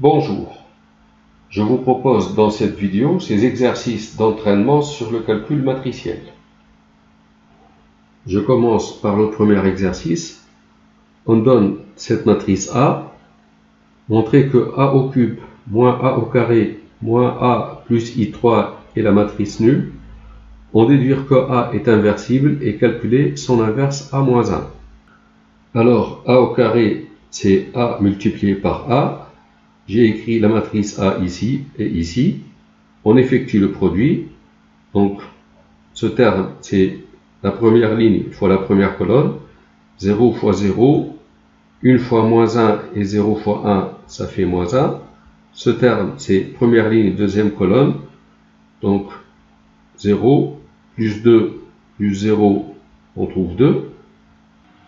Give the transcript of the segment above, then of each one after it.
Bonjour, je vous propose dans cette vidéo ces exercices d'entraînement sur le calcul matriciel. Je commence par le premier exercice. On donne cette matrice A, montrer que A au cube moins A au carré moins A plus I3 est la matrice nulle. On déduire que A est inversible et calculer son inverse A moins 1. Alors A au carré c'est A multiplié par A. J'ai écrit la matrice A ici et ici. On effectue le produit. Donc, ce terme, c'est la première ligne fois la première colonne. 0 fois 0. 1 fois moins 1 et 0 fois 1, ça fait moins 1. Ce terme, c'est première ligne, deuxième colonne. Donc, 0 plus 2 plus 0, on trouve 2.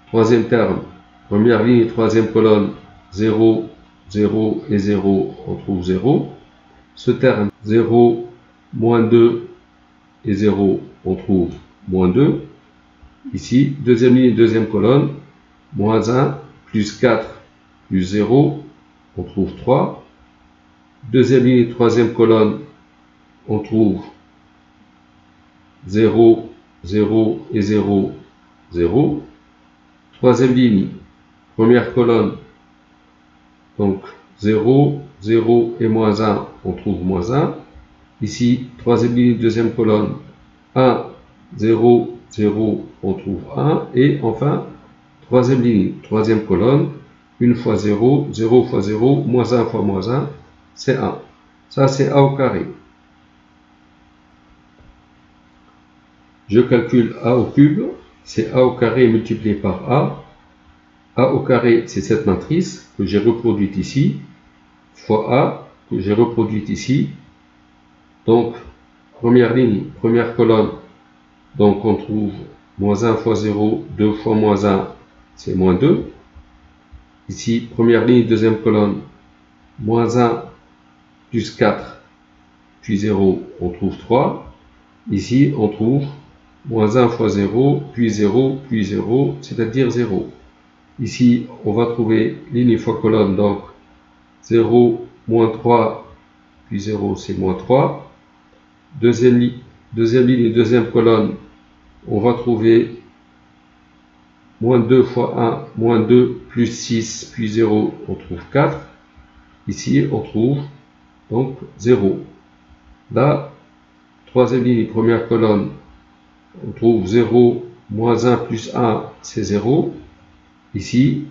Troisième terme, première ligne, troisième colonne, 0, 0 et 0, on trouve 0. Ce terme 0, moins 2 et 0, on trouve moins 2. Ici, deuxième ligne, deuxième colonne, moins 1, plus 4, plus 0, on trouve 3. Deuxième ligne, troisième colonne, on trouve 0, 0 et 0, 0. Troisième ligne, première colonne, donc 0, 0 et moins 1, on trouve moins 1. Ici, troisième ligne, deuxième colonne, 1, 0, 0, on trouve 1. Et enfin, troisième ligne, troisième colonne, 1 fois 0, 0 fois 0, moins 1 fois moins 1, c'est 1. Ça, c'est A au carré. Je calcule A au cube, c'est A au carré multiplié par A. A au carré, c'est cette matrice que j'ai reproduite ici, fois A, que j'ai reproduite ici. Donc, première ligne, première colonne, donc on trouve moins 1 fois 0, 2 fois moins 1, c'est moins 2. Ici, première ligne, deuxième colonne, moins 1 plus 4, puis 0, on trouve 3. Ici, on trouve moins 1 fois 0, puis 0, c'est-à-dire 0. Ici, on va trouver ligne fois colonne, donc 0, moins 3, puis 0, c'est moins 3. Deuxième ligne et deuxième colonne, on va trouver moins 2 fois 1, moins 2, plus 6, puis 0, on trouve 4. Ici, on trouve donc 0. Là, troisième ligne, première colonne, on trouve 0, moins 1 plus 1, c'est 0. Ici,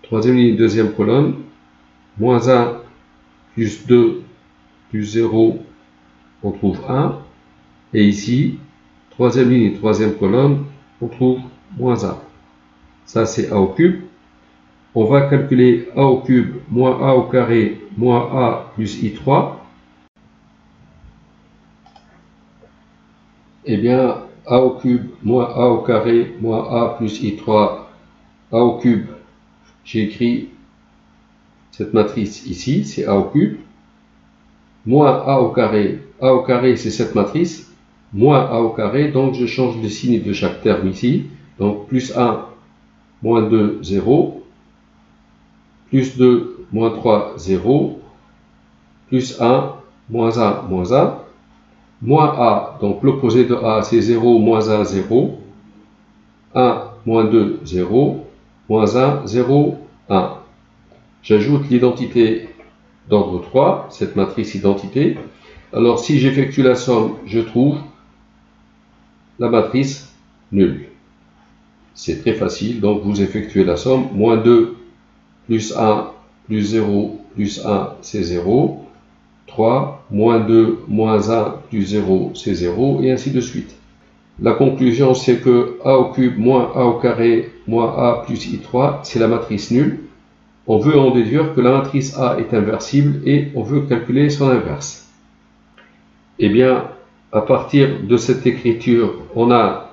troisième ligne, deuxième colonne, moins 1 plus 2 plus 0, on trouve 1. Et ici, troisième ligne, troisième colonne, on trouve moins 1. Ça, c'est A au cube. On va calculer A au cube moins A au carré moins A plus I3. Eh bien, A au cube moins A au carré moins A plus I3. A au cube, j'ai écrit cette matrice ici, c'est A au cube. Moins A au carré c'est cette matrice. Moins A au carré, donc je change le signe de chaque terme ici. Donc plus 1, moins 2, 0. Plus 2, moins 3, 0. Plus 1, moins 1, moins 1. Moins A, donc l'opposé de A, c'est 0, moins 1, 0. 1, moins 2, 0. Moins 1, 0, 1. J'ajoute l'identité d'ordre 3, cette matrice identité. Alors si j'effectue la somme, je trouve la matrice nulle. C'est très facile, donc vous effectuez la somme. Moins 2 plus 1 plus 0 plus 1, c'est 0. 3, moins 2, moins 1 plus 0, c'est 0, et ainsi de suite. La conclusion, c'est que A au cube moins A au carré moins A plus I3, c'est la matrice nulle. On veut en déduire que la matrice A est inversible et on veut calculer son inverse. Eh bien, à partir de cette écriture, on a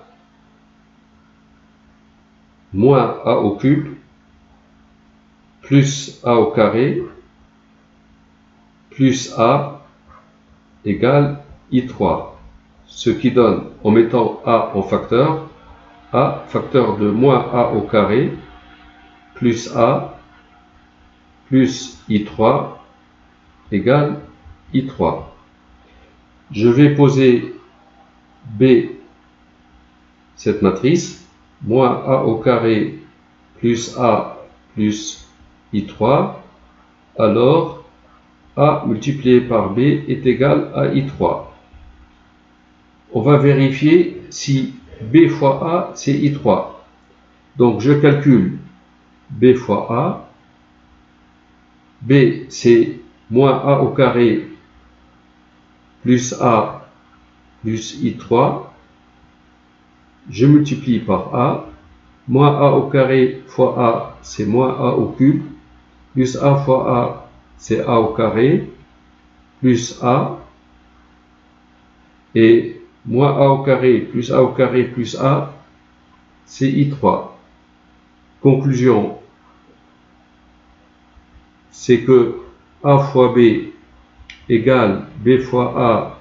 moins A au cube plus A au carré plus A égale I3. Ce qui donne, en mettant A en facteur, A facteur de moins A au carré plus A plus I3 égale I3. Je vais poser B, cette matrice, moins A au carré plus A plus I3, alors A multiplié par B est égal à I3. On va vérifier si B fois A, c'est I3. Donc je calcule B fois A. B, c'est moins A au carré plus A plus I3. Je multiplie par A. Moins A au carré fois A, c'est moins A au cube. Plus A fois A, c'est A au carré. Plus A. Et moins A au carré plus A au carré plus A, c'est I3. Conclusion, c'est que A fois B égale B fois A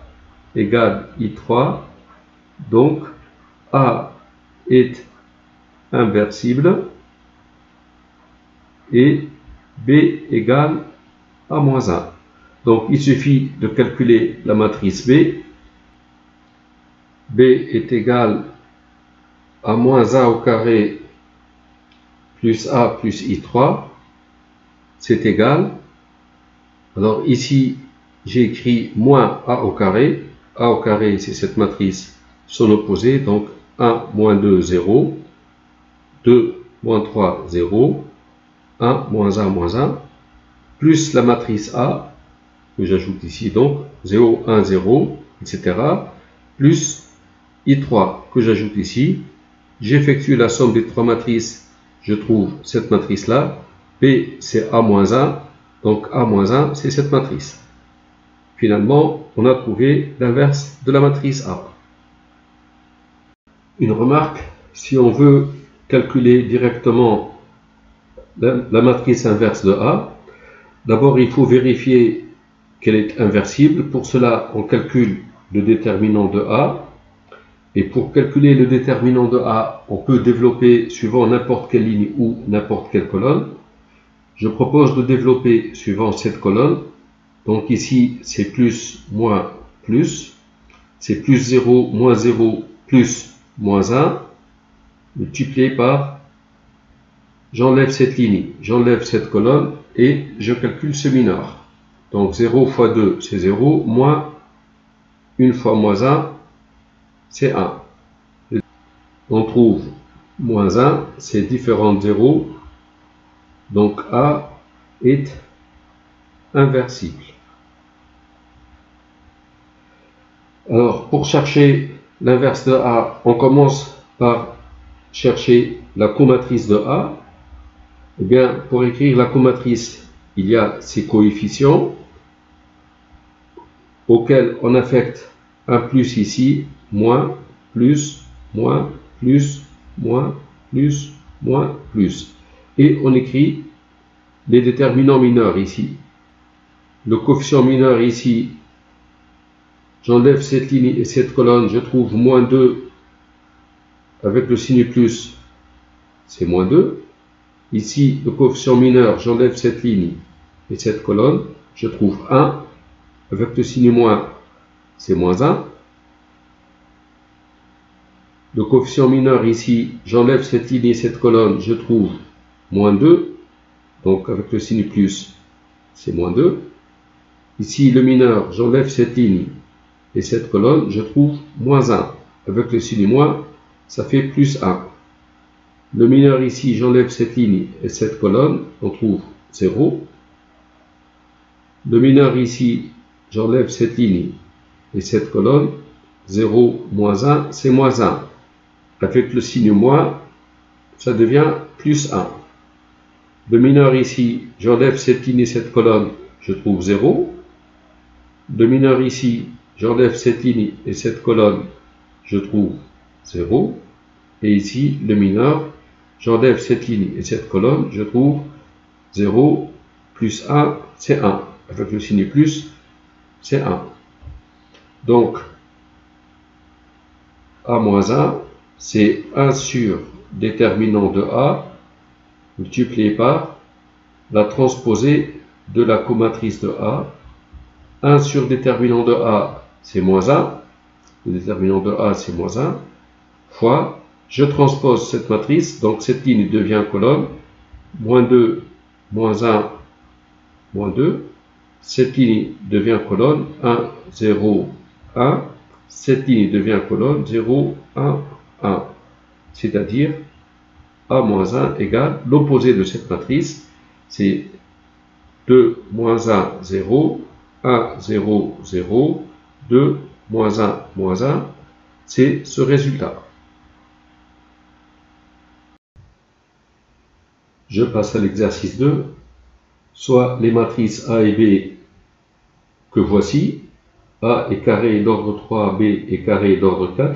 égale I3. Donc, A est inversible et B égale A moins 1. Donc, il suffit de calculer la matrice B. B est égal à moins A au carré plus A plus I3. C'est égal. Alors ici, j'ai écrit moins A au carré. A au carré, c'est cette matrice, son opposé. Donc 1 moins 2, 0. 2 moins 3, 0. 1 moins 1, moins 1. Plus la matrice A, que j'ajoute ici, donc 0, 1, 0, etc. Plus I3, que j'ajoute ici. J'effectue la somme des trois matrices. Je trouve cette matrice-là. B, c'est A moins 1. Donc A moins 1, c'est cette matrice. Finalement, on a trouvé l'inverse de la matrice A. Une remarque, si on veut calculer directement la matrice inverse de A, d'abord il faut vérifier qu'elle est inversible. Pour cela, on calcule le déterminant de A. Et pour calculer le déterminant de A, on peut développer suivant n'importe quelle ligne ou n'importe quelle colonne. Je propose de développer suivant cette colonne. Donc ici, c'est plus, moins, plus. C'est plus 0, moins 0, plus, moins 1. Multiplié par, j'enlève cette ligne, j'enlève cette colonne et je calcule ce mineur. Donc 0 fois 2, c'est 0, moins 1 fois moins 1, c'est 1. On trouve moins 1, c'est différent de 0. Donc A est inversible. Alors, pour chercher l'inverse de A, on commence par chercher la comatrice de A. Eh bien, pour écrire la comatrice, il y a ses coefficients auxquels on affecte un plus ici, moins, plus, moins, plus, moins, plus, moins, plus. Et on écrit les déterminants mineurs ici. Le coefficient mineur ici, j'enlève cette ligne et cette colonne, je trouve moins 2 avec le signe plus, c'est moins 2. Ici, le coefficient mineur, j'enlève cette ligne et cette colonne, je trouve 1. Avec le signe moins, c'est moins 1. Le coefficient mineur ici, j'enlève cette ligne et cette colonne, je trouve moins 2. Donc avec le signe plus, c'est moins 2. Ici, le mineur, j'enlève cette ligne et cette colonne, je trouve moins 1. Avec le signe moins, ça fait plus 1. Le mineur ici, j'enlève cette ligne et cette colonne, on trouve 0. Le mineur ici, j'enlève cette ligne et cette colonne, 0, moins 1, c'est moins 1. Avec le signe moins, ça devient plus 1. Le mineur ici, j'enlève cette ligne et cette colonne, je trouve 0. Le mineur ici, j'enlève cette ligne et cette colonne, je trouve 0. Et ici, le mineur, j'enlève cette ligne et cette colonne, je trouve 0 plus 1, c'est 1. Avec le signe plus, c'est 1. Donc, A moins 1, c'est 1 sur déterminant de A, multiplié par la transposée de la comatrice de A. 1 sur déterminant de A, c'est moins 1. Le déterminant de A, c'est moins 1. Fois, je transpose cette matrice, donc cette ligne devient colonne. Moins 2, moins 1, moins 2. Cette ligne devient colonne. 1, 0, 1. Cette ligne devient colonne. 0, 1, 1. C'est-à-dire A moins 1 égale l'opposé de cette matrice. C'est 2, moins 1, 0. 1, 0, 0, 2, moins 1, c'est ce résultat. Je passe à l'exercice 2. Soit les matrices A et B que voici, A est carré d'ordre 3, B est carré d'ordre 4.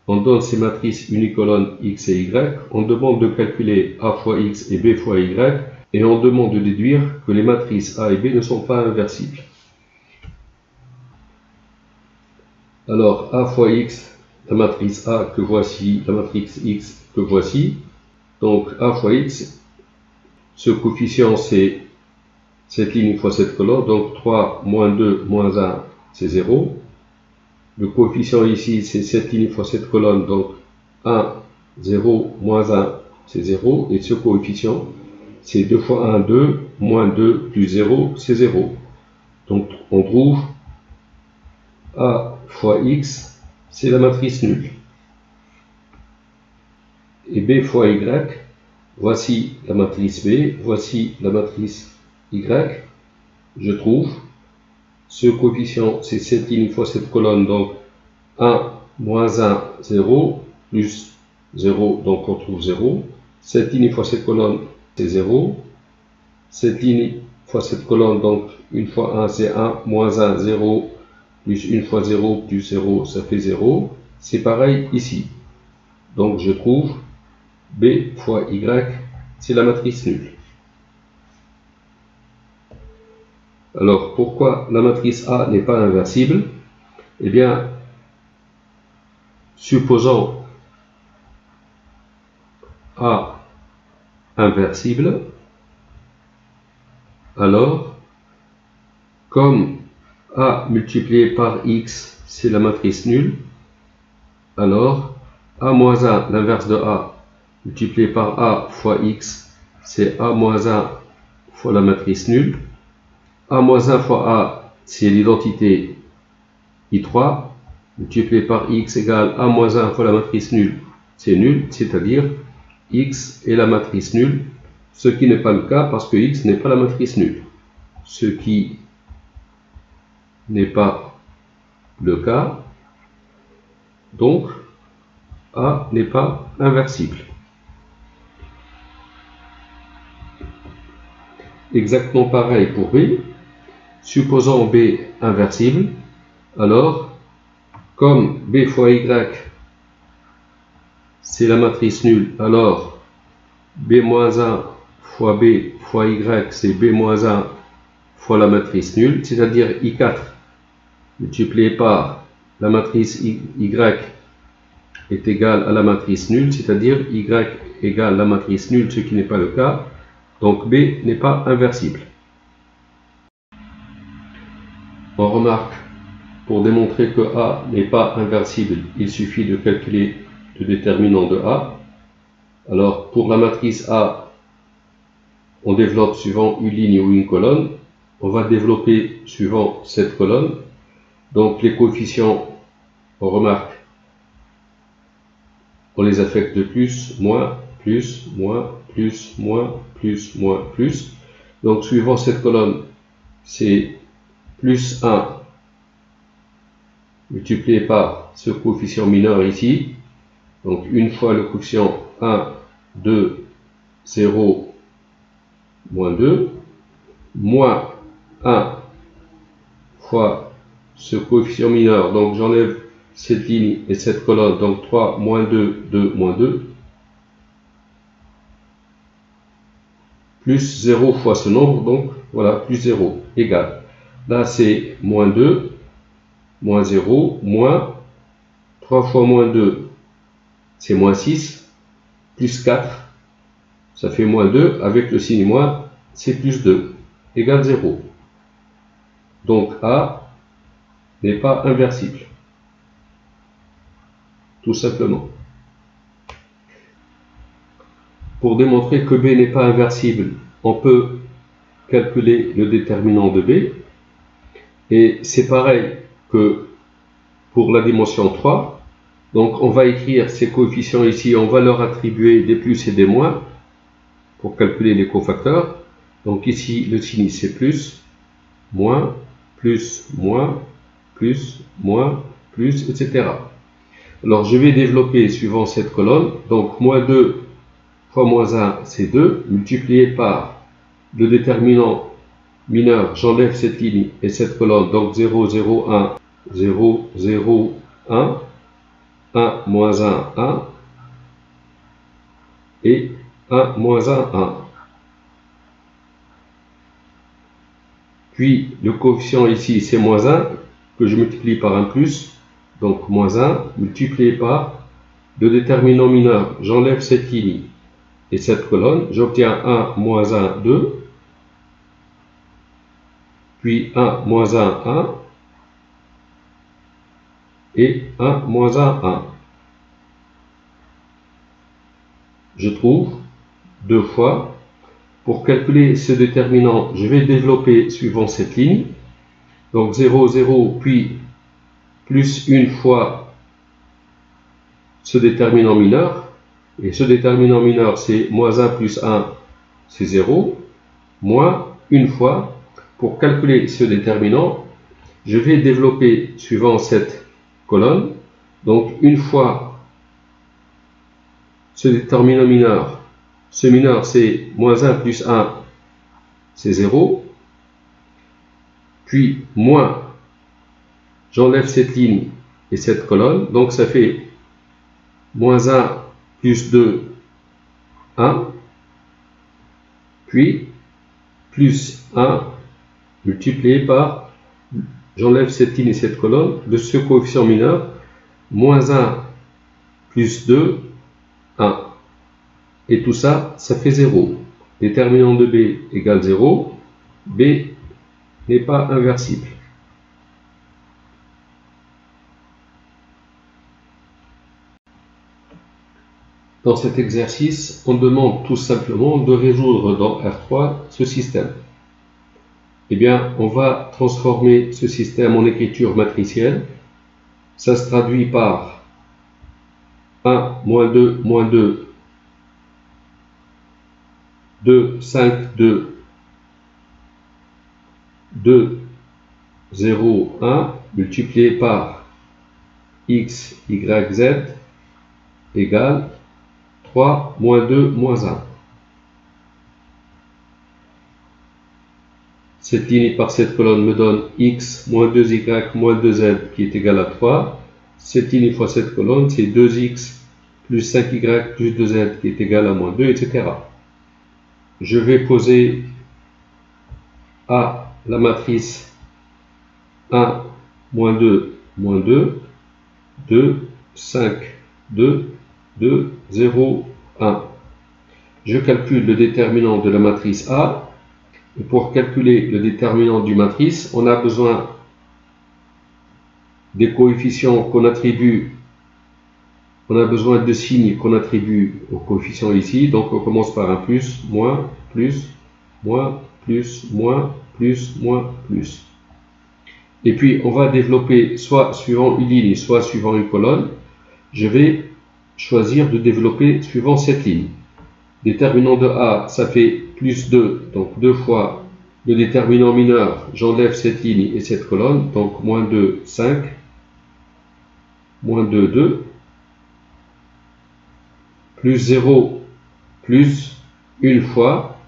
On donne ces matrices unicolonnes X et Y. On demande de calculer A fois X et B fois Y. Et on demande de déduire que les matrices A et B ne sont pas inversibles. Alors, A fois X, la matrice A que voici, la matrice X que voici. Donc, A fois X, ce coefficient, c'est cette ligne fois cette colonne. Donc, 3 moins 2 moins 1, c'est 0. Le coefficient ici, c'est cette ligne fois cette colonne. Donc, 1, 0, moins 1, c'est 0. Et ce coefficient, c'est 2 fois 1, 2, moins 2, plus 0, c'est 0. Donc, on trouve A fois X, c'est la matrice nulle. Et B fois Y, voici la matrice B, voici la matrice Y. Je trouve ce coefficient, c'est cette ligne fois cette colonne. Donc, 1, moins 1, 0, plus 0, donc on trouve 0. Cette ligne fois cette colonne, c'est 0. Cette ligne fois cette colonne, donc 1 fois 1, c'est 1, moins 1, 0, plus 1 fois 0, plus 0, ça fait 0. C'est pareil ici. Donc je trouve B fois Y, c'est la matrice nulle. Alors pourquoi la matrice A n'est pas inversible? Eh bien, supposons A inversible, alors, comme A multiplié par X, c'est la matrice nulle, alors A moins 1, l'inverse de A, multiplié par A fois X, c'est A moins 1 fois la matrice nulle. A moins 1 fois A, c'est l'identité I3, multiplié par X égale A moins 1 fois la matrice nulle, c'est nul, c'est-à-dire X est la matrice nulle, ce qui n'est pas le cas parce que X n'est pas la matrice nulle. Ce qui n'est pas le cas, donc A n'est pas inversible. Exactement pareil pour B. Supposons B inversible, alors comme B fois Y c'est la matrice nulle, alors B-1 fois B fois Y c'est B-1 fois la matrice nulle, c'est-à-dire I4 multiplié par la matrice Y est égal à la matrice nulle, c'est-à-dire Y égale la matrice nulle, ce qui n'est pas le cas. Donc B n'est pas inversible. On remarque, pour démontrer que A n'est pas inversible, il suffit de calculer le déterminant de A. Alors pour la matrice A, on développe suivant une ligne ou une colonne. On va développer suivant cette colonne. Donc les coefficients, on remarque, on les affecte de plus, moins, plus, moins, plus, moins, plus, moins, plus. Donc suivant cette colonne, c'est plus 1 multiplié par ce coefficient mineur ici. Donc une fois le coefficient 1, 2, 0, moins 2, moins 1 fois ce coefficient mineur. Donc j'enlève cette ligne et cette colonne, donc 3, moins 2, 2, moins 2, plus 0 fois ce nombre, donc voilà, plus 0, égal. Là c'est moins 2, moins 0, moins 3 fois moins 2, c'est moins 6, plus 4, ça fait moins 2, avec le signe moins, c'est plus 2 égale 0. Donc A n'est pas inversible. Tout simplement. Pour démontrer que B n'est pas inversible, on peut calculer le déterminant de B. Et c'est pareil que pour la dimension 3. Donc on va écrire ces coefficients ici, on va leur attribuer des plus et des moins pour calculer les cofacteurs. Donc ici le signe c'est plus, moins, plus, moins, plus, moins, plus, etc. Alors je vais développer suivant cette colonne. Donc moins 2 fois moins 1 c'est 2, multiplié par le déterminant mineur, j'enlève cette ligne et cette colonne, donc 0, 0, 1, 0, 0, 1, 1, moins 1, 1, et 1, moins 1, 1. Puis le coefficient ici, c'est moins 1, que je multiplie par un plus, donc moins 1, multiplié par le déterminant mineur, j'enlève cette ligne et cette colonne, j'obtiens 1, moins 1, 2, puis 1, moins 1, 1, et 1, moins 1, 1. Je trouve 2 fois. Pour calculer ce déterminant, je vais développer suivant cette ligne. Donc 0, 0, puis plus une fois ce déterminant mineur. Et ce déterminant mineur, c'est moins 1 plus 1, c'est 0. Moins une fois. Pour calculer ce déterminant, je vais développer suivant cette colonne. Donc une fois ce déterminant mineur, ce mineur c'est moins 1 plus 1, c'est 0. Puis moins, j'enlève cette ligne et cette colonne, donc ça fait moins 1 plus 2, 1. Puis plus 1 multiplié par, j'enlève cette ligne et cette colonne, de ce coefficient mineur, moins 1 plus 2, 1. Et tout ça, ça fait 0. Déterminant de B égale 0. B n'est pas inversible. Dans cet exercice, on demande tout simplement de résoudre dans R3 ce système. Eh bien, on va transformer ce système en écriture matricielle. Ça se traduit par 1, moins 2, moins 2, 2, 5, 2, 2, 0, 1, multiplié par x, y, z, égale 3, moins 2, moins 1. Cette ligne par cette colonne me donne x, moins 2y, moins 2z, qui est égal à 3. Cette ligne fois cette colonne, c'est 2x, plus 5y, plus 2z, qui est égal à moins 2, etc. Je vais poser à la matrice 1, moins 2, moins 2, 2, 5, 2, 2, 0, 1. Je calcule le déterminant de la matrice A. Et pour calculer le déterminant du matrice, on a besoin des coefficients qu'on attribue. On a besoin de signes qu'on attribue aux coefficients ici. Donc on commence par un plus, moins, plus, moins, plus, moins, plus, moins, plus. Et puis on va développer soit suivant une ligne, soit suivant une colonne. Je vais choisir de développer suivant cette ligne. Déterminant de A, ça fait plus 2, donc 2 fois le déterminant mineur, j'enlève cette ligne et cette colonne, donc moins 2, 5, moins 2, 2, plus 0, plus une fois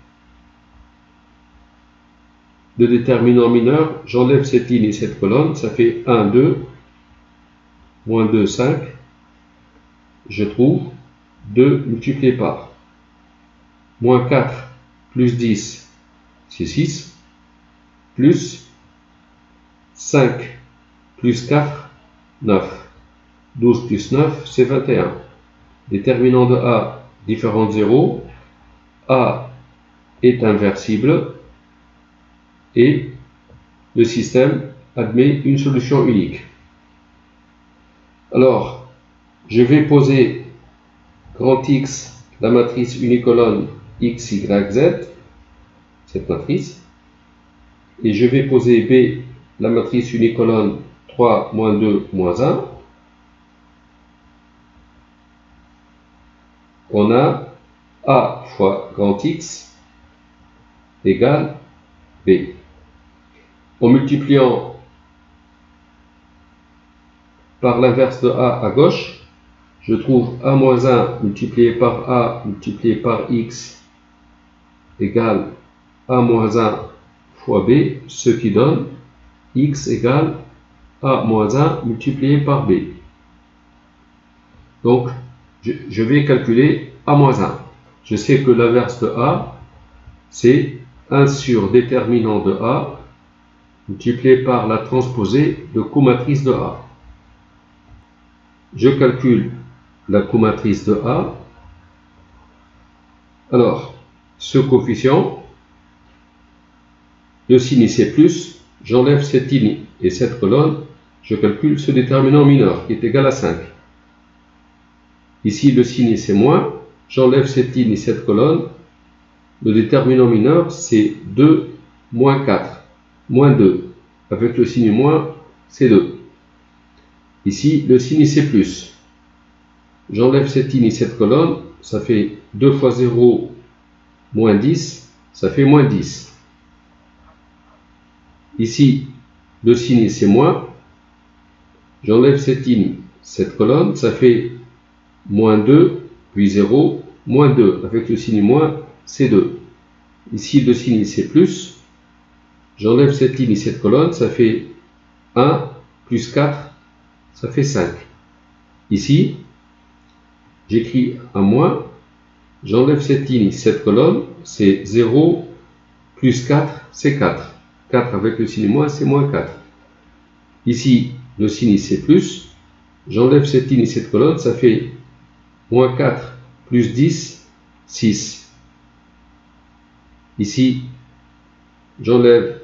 le déterminant mineur, j'enlève cette ligne et cette colonne, ça fait 1, 2, moins 2, 5, je trouve 2 multiplié par moins 4 plus 10, c'est 6, plus 5 plus 4, 9. 12 plus 9, c'est 21. Déterminant de A, différent de 0. A est inversible et le système admet une solution unique. Alors, je vais poser grand X, la matrice unicolone X, Y, Z, cette matrice, et je vais poser B, la matrice unicolone 3, moins 2, moins 1. On a A fois grand X égale B. En multipliant par l'inverse de A à gauche, je trouve A moins 1 multiplié par A multiplié par X égale A moins 1 fois B, ce qui donne X égale A moins 1 multiplié par B. Donc, je vais calculer A moins 1. Je sais que l'inverse de A, c'est 1 sur déterminant de A multiplié par la transposée de comatrice de A. Je calcule la comatrice de A. Alors, ce coefficient, le signe c'est plus, j'enlève cette ligne et cette colonne, je calcule ce déterminant mineur qui est égal à 5. Ici, le signe c'est moins, j'enlève cette ligne et cette colonne, le déterminant mineur c'est 2 moins 4, moins 2. Avec le signe moins, c'est 2. Ici, le signe c'est plus. J'enlève cette ligne et cette colonne, ça fait 2 fois 0, moins 10, ça fait moins 10. Ici, le signe c'est moins. J'enlève cette ligne, cette colonne, ça fait moins 2, puis 0, moins 2. Avec le signe moins, c'est 2. Ici, le signe c'est plus. J'enlève cette ligne et cette colonne, ça fait 1 plus 4, ça fait 5. Ici, j'écris un moins. J'enlève cette ligne, cette colonne, c'est 0 plus 4, c'est 4. 4 avec le signe moins, c'est moins 4. Ici, le signe c'est plus. J'enlève cette ligne et cette colonne, ça fait moins 4 plus 10, 6. Ici, j'enlève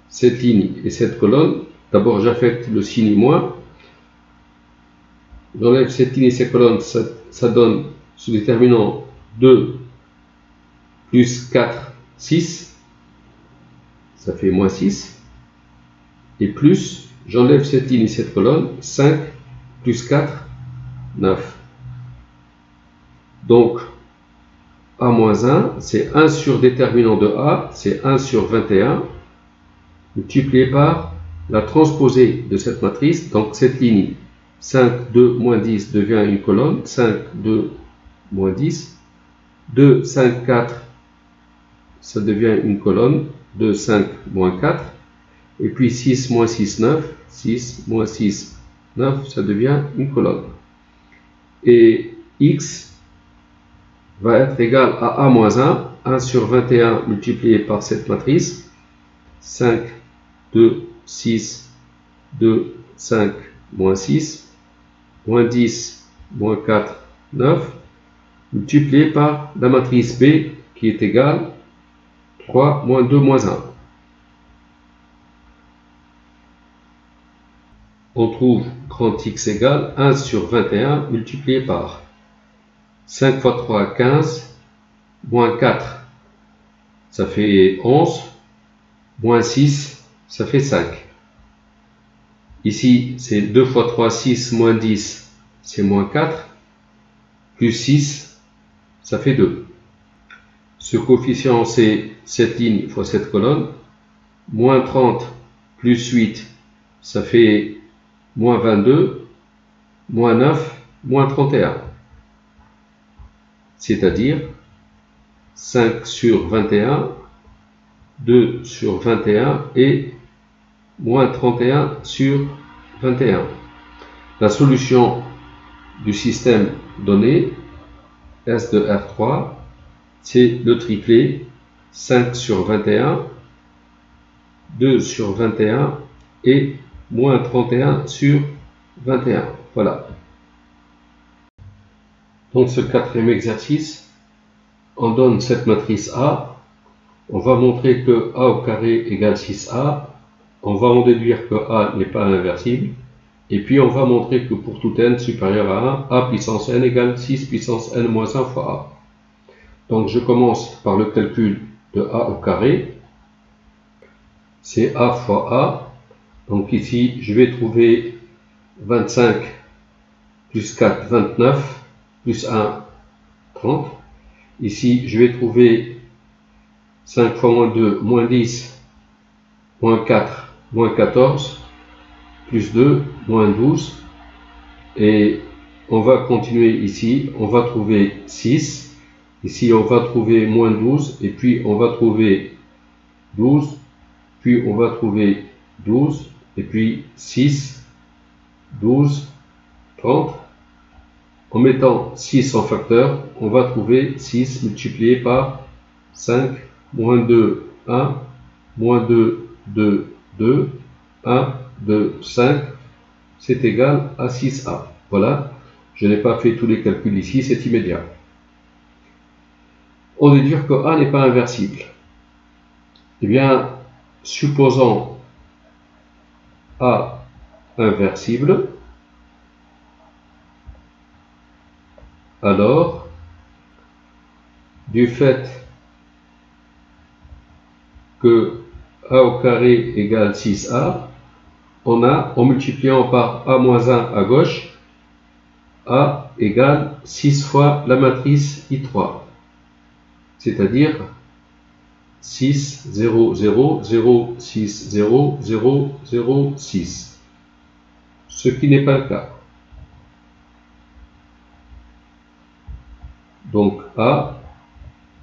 cette ligne et cette colonne. D'abord, j'affecte le signe moins. J'enlève cette ligne et cette colonne, ça donne ce déterminant 2 plus 4, 6. Ça fait moins 6. Et plus, j'enlève cette ligne et cette colonne, 5 plus 4, 9. Donc, A moins 1, c'est 1 sur déterminant de A, c'est 1 sur 21, multiplié par la transposée de cette matrice. Donc, cette ligne, 5, 2, moins 10 devient une colonne, 5, 2, moins 10. 2, 5, 4, ça devient une colonne, 2, 5, moins 4. Et puis 6, moins 6, 9. 6, moins 6, 9, ça devient une colonne. Et X va être égal à A moins 1, 1 sur 21 multiplié par cette matrice, 5, 2, 6, 2, 5, moins 6, moins 10, moins 4, 9, multiplié par la matrice B qui est égale 3, moins 2, moins 1. On trouve grand X égale 1 sur 21 multiplié par 5 fois 3, 15, moins 4, ça fait 11, moins 6, ça fait 5. Ici, c'est 2 fois 3, 6, moins 10, c'est moins 4, plus 6, ça fait 2. Ce coefficient, c'est cette ligne fois cette colonne. Moins 30 plus 8, ça fait moins 22, moins 9, moins 31. C'est-à-dire 5 sur 21, 2 sur 21 et moins 31 sur 21. La solution du système donné, S de R3, c'est le triplé 5 sur 21, 2 sur 21 et moins 31 sur 21. Voilà. Dans ce quatrième exercice, on donne cette matrice A On va montrer que a au carré égale 6a. On va en déduire que a n'est pas inversible. Et puis on va montrer que pour tout n supérieur à 1, a puissance n égale 6 puissance n moins 1 fois a. Donc je commence par le calcul de a au carré. C'est a fois a. Donc ici, je vais trouver 25 plus 4, 29, plus 1, 30. Ici, je vais trouver 5 fois moins 2, moins 10, moins 4, moins 14, plus 2, moins 12. Et on va continuer ici, on va trouver 6. Ici, on va trouver moins 12, et puis on va trouver 12, puis on va trouver 12, et puis 6, 12, 30. En mettant 6 en facteur, on va trouver 6 multiplié par 5, moins 2, 1, moins 2, 2, 2, 1, 2, 5, c'est égal à 6a. Voilà, je n'ai pas fait tous les calculs ici, c'est immédiat. On déduit que a n'est pas inversible. Eh bien, supposons a inversible, alors, du fait que a au carré égale 6a, on a, en multipliant par a moins 1 à gauche, a égale 6 fois la matrice I3, c'est-à-dire 6, 0, 0, 0, 6, 0, 0, 0, 6, ce qui n'est pas le cas. Donc a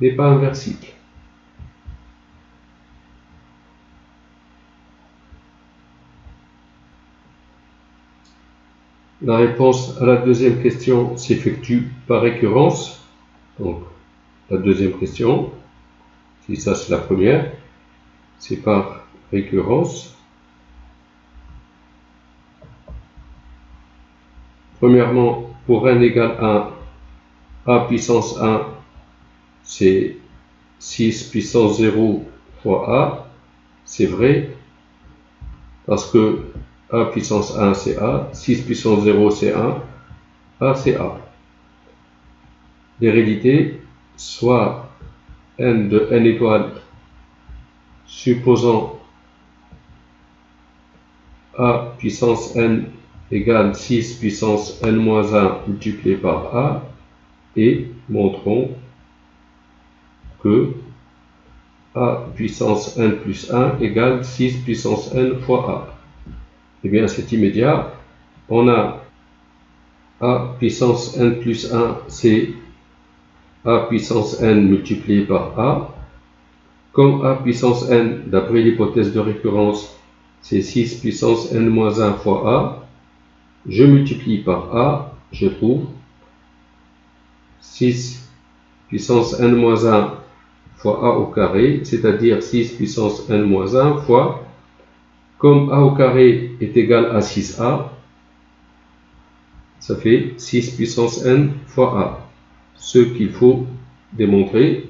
n'est pas inversible. La réponse à la deuxième question s'effectue par récurrence. Donc, la deuxième question, si ça c'est la première, c'est par récurrence. Premièrement, pour n égale 1, a puissance 1, c'est 6 puissance 0 fois a. C'est vrai, parce que a puissance 1 c'est a, 6 puissance 0 c'est 1, a c'est a. L'hérédité, soit n de n étoile, supposant a puissance n égale 6 puissance n moins 1 multiplié par a, et montrons que a puissance n plus 1 égale 6 puissance n fois a. Eh bien, c'est immédiat. On a a puissance n plus 1, c'est a puissance n multiplié par a. Comme a puissance n, d'après l'hypothèse de récurrence, c'est 6 puissance n moins 1 fois a, je multiplie par a, je trouve 6 puissance n moins 1 fois a au carré, c'est-à-dire 6 puissance n moins 1 fois, comme a au carré est égal à 6a, ça fait 6 puissance n fois a. Ce qu'il faut démontrer.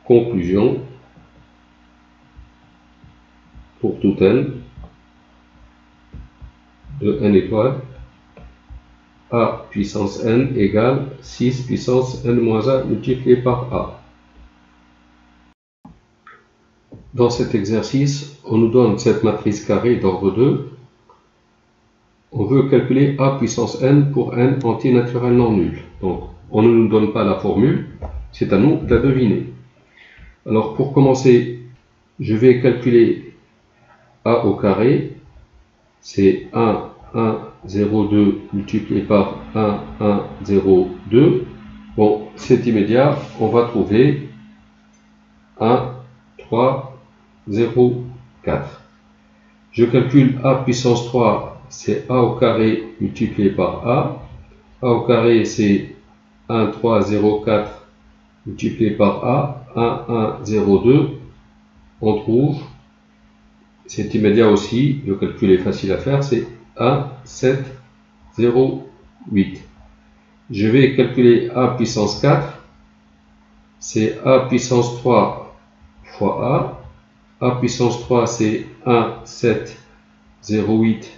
Conclusion, pour tout n de n étoile, a puissance n égale 6 puissance n moins 1 multiplié par a. Dans cet exercice, on nous donne cette matrice carrée d'ordre 2. On veut calculer a puissance n pour n entier naturel non nul. Donc, on ne nous donne pas la formule, c'est à nous de la deviner. Alors, pour commencer, je vais calculer a au carré, c'est 1, 1, 0, 2 multiplié par 1, 1, 0, 2. Bon, c'est immédiat, on va trouver 1, 3, 0, 4. Je calcule a puissance 3, c'est a au carré multiplié par a. A au carré, c'est 1, 3, 0, 4 multiplié par a. 1, 1, 0, 2. On trouve, c'est immédiat aussi, le calcul est facile à faire, c'est 1, 7, 0, 8. Je vais calculer a puissance 4, c'est a puissance 3 fois A puissance 3 c'est 1, 7, 0, 8,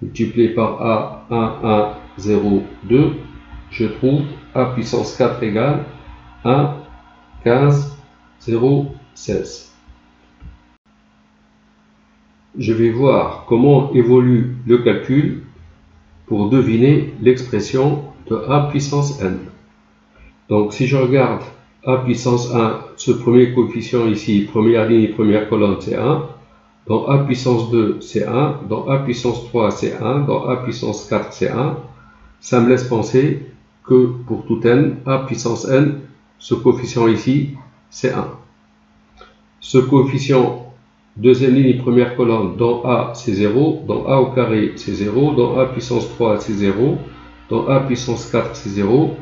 multiplié par A, 1, 1, 0, 2, je trouve A puissance 4 égale 1, 15, 0, 16. Je vais voir comment évolue le calcul pour deviner l'expression de A puissance n. Donc si je regarde A puissance 1, ce premier coefficient ici, première ligne, première colonne, c'est 1. Dans A puissance 2, c'est 1. Dans A puissance 3, c'est 1. Dans A puissance 4, c'est 1. Ça me laisse penser que pour tout n, A puissance n, ce coefficient ici, c'est 1. Ce coefficient, deuxième ligne, première colonne, dans A, c'est 0. Dans A au carré, c'est 0. Dans A puissance 3, c'est 0. Dans A puissance 4, c'est 0.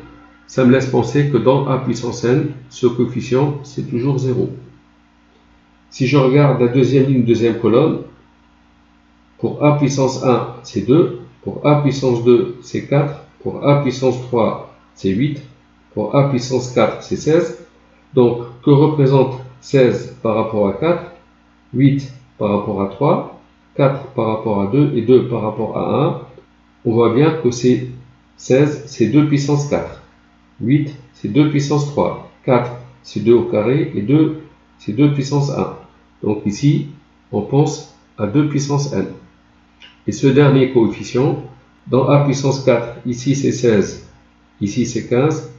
Ça me laisse penser que dans A puissance n, ce coefficient, c'est toujours 0. Si je regarde la deuxième ligne, deuxième colonne, pour A puissance 1, c'est 2. Pour A puissance 2, c'est 4. Pour A puissance 3, c'est 8. Pour A puissance 4, c'est 16. Donc, que représente 16 par rapport à 4, 8 par rapport à 3, 4 par rapport à 2 et 2 par rapport à 1. On voit bien que c'est 16, c'est 2 puissance 4. 8, c'est 2 puissance 3. 4, c'est 2 au carré. Et 2, c'est 2 puissance 1. Donc ici, on pense à 2 puissance n. Et ce dernier coefficient, dans A puissance 4, ici c'est 16, ici c'est 15.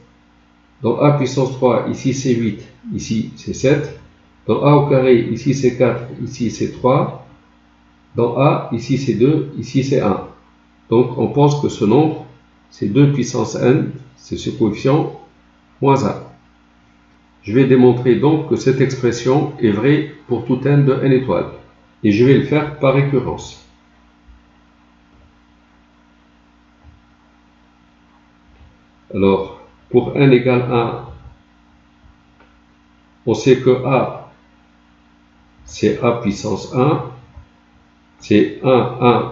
Dans A puissance 3, ici c'est 8, ici c'est 7. Dans A au carré, ici c'est 4, ici c'est 3. Dans A, ici c'est 2, ici c'est 1. Donc on pense que ce nombre, c'est 2 puissance n, c'est ce coefficient, moins 1. Je vais démontrer donc que cette expression est vraie pour tout n de n étoiles. Et je vais le faire par récurrence. Alors, pour n égale 1, on sait que A, c'est A puissance 1, c'est 1, 1,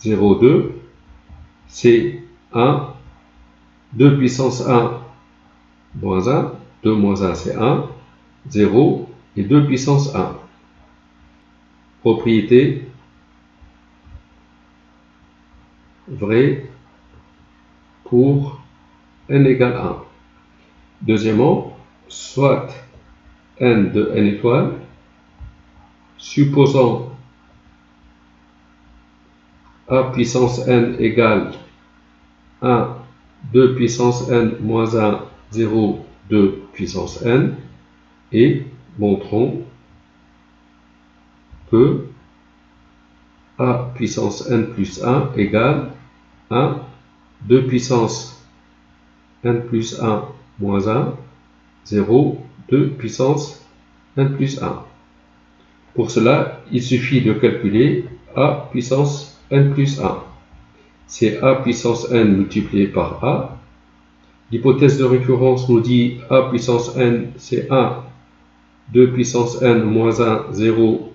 0, 2, c'est 1, 2 puissance 1, moins 1, 2 moins 1 c'est 1, 0 et 2 puissance 1. Propriété vraie pour n égale 1. Deuxièmement, soit n de n étoiles, supposant A puissance n égale 1, 2 puissance n moins 1, 0, 2 puissance n, et montrons que A puissance n plus 1 égale 1, 2 puissance n plus 1 moins 1, 0, 2 puissance n plus 1. Pour cela, il suffit de calculer A puissance n plus 1. C'est A puissance n multiplié par A. L'hypothèse de récurrence nous dit A puissance n, c'est 1, 2 puissance n moins 1, 0,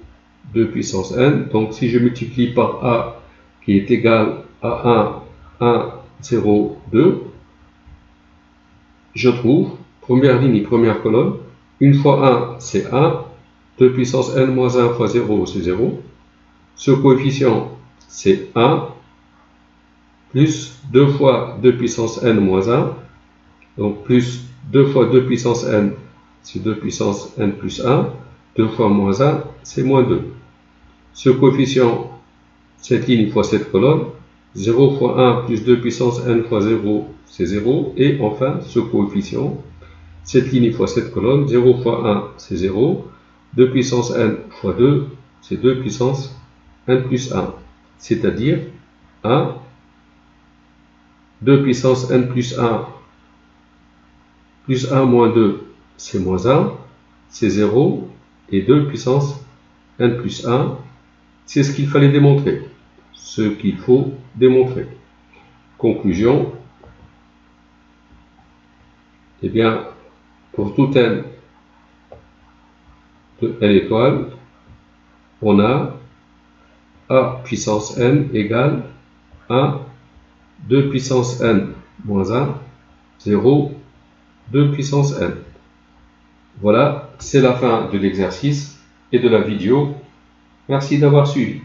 2 puissance n. Donc si je multiplie par A qui est égal à 1, 1, 0, 2, je trouve, première ligne et première colonne, 1 fois 1 c'est 1, 2 puissance n moins 1 fois 0 c'est 0. Ce coefficient c'est 1, plus 2 fois 2 puissance n moins 1, donc plus 2 fois 2 puissance n, c'est 2 puissance n plus 1, 2 fois moins 1, c'est moins 2. Ce coefficient, cette ligne fois cette colonne, 0 fois 1 plus 2 puissance n fois 0, c'est 0. Et enfin, ce coefficient, cette ligne fois cette colonne, 0 fois 1, c'est 0. 2 puissance n fois 2, c'est 2 puissance n plus 1. C'est-à-dire 1, 2 puissance n plus 1, plus 1 moins 2, c'est moins 1, c'est 0. Et 2 puissance n plus 1, c'est ce qu'il fallait démontrer. Ce qu'il faut démontrer. Conclusion. Eh bien, pour tout n de n étoiles, on a A puissance n égale 1, 2 puissance n moins 1, 0, 2 puissance n. Voilà, c'est la fin de l'exercice et de la vidéo. Merci d'avoir suivi.